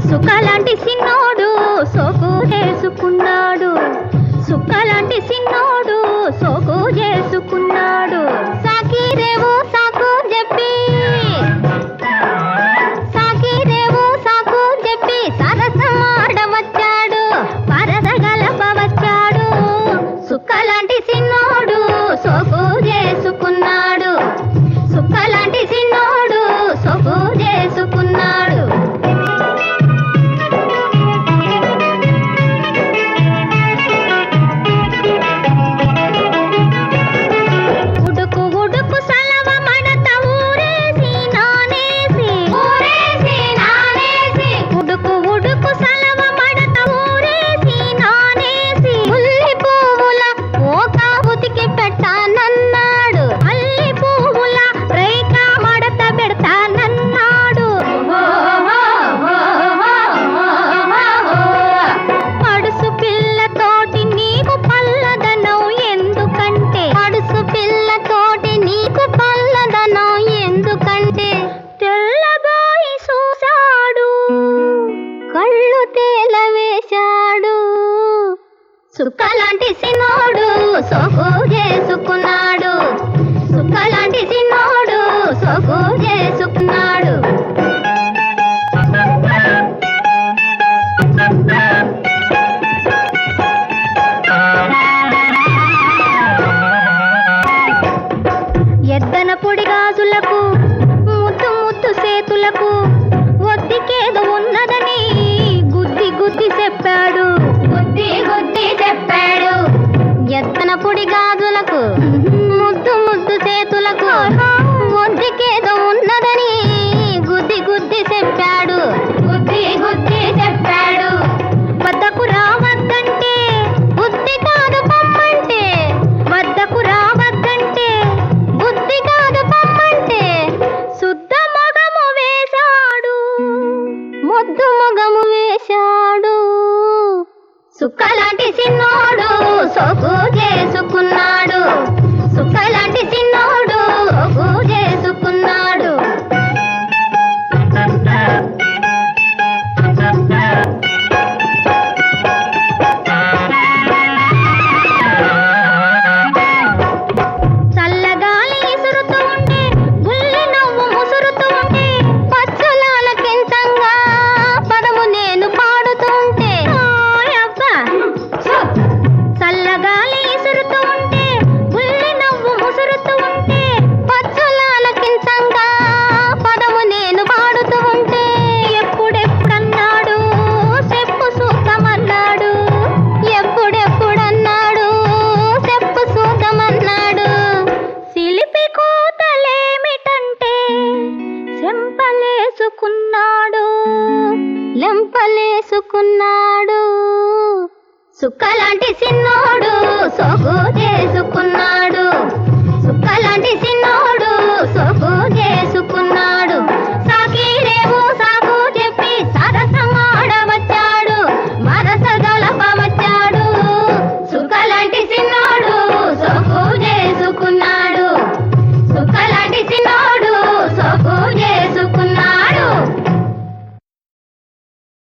సుఖలాంటి సిన్నోడు సోకు చేసుకున్నాడు, సుఖలాంటి సిన్నోడు సోకు చేసుకున్నాడు. సాకిరేవు సాకు చెప్పి, సాకిరేవు సాకు చెప్పి సరసమాడవచ్చాడు, పరదగలపవచ్చాడు. సుఖలాంటి సిన్నోడు సోకు చేసుకున్నాడు, సుఖలాంటి సిన్నోడు సోకు చేసుకున్నాడు. సుఖలాంటి సిన్నోడు సోకు చేసుకున్నాడు, సుఖలాంటి సిన్నోడు సోకు చేసుకున్నాడు. ఎద్దన పొడి గాజులకు ముద్దు ముద్దు సేతులకు ఒద్దికేదో ఉన్నదని గుద్ది గుద్ది చెప్పాడు, గుద్ది గుద్ది చెప్పాడు. ఎద్దన పొడి గాజులకు ముద్దు ముద్దు చేతులకు ఒద్దికేదో ఉన్నదని గుద్ది గుద్ది చెప్పాడు, గుద్ది గుద్ది చెప్పాడు. వద్దకు రావద్దంటే బుద్ధి కాదు పొమ్మంటే, వద్దకు రావద్దంటే బుద్ధి కాదు పొమ్మంటే శుద్ధ మొగము వేశాడు, ముద్దు మొగము వేశాడు. సుఖలాంటి సిన్నోడు సోకు చేసుకున్నాడు, సుఖలాంటి సిన్నోడు సోకు చేసుకున్నాడు. చల్లగాలి ఇసురుతూ ఉంటే బుల్లి నవ్వు ముసురుతూ ఉంటే పచ్చులాల కించంగా పదము నేను పాడుతుంటే, చల్లగాలి ఇసురుతూ ఉంటే బుల్లి నవ్వు ముసురుతూ ఉంటే పచ్చులాల కించంగా పదము నేను పాడుతూ ఉంటే ఎప్పుడెప్పుడన్నాడు చెప్పు సూతమన్నాడు, ఎప్పుడెప్పుడన్నాడు చెప్పు సూతమన్నాడు. సిలిపి కూతలేమిటంటే చెంపలేసుకున్నాడు, లెంపలేసుకున్నాడు. సుఖలాంటి సిన్నోడు సోకు చేసుకున్నాడు, సుఖలాంటి సిన్నోడు సోకు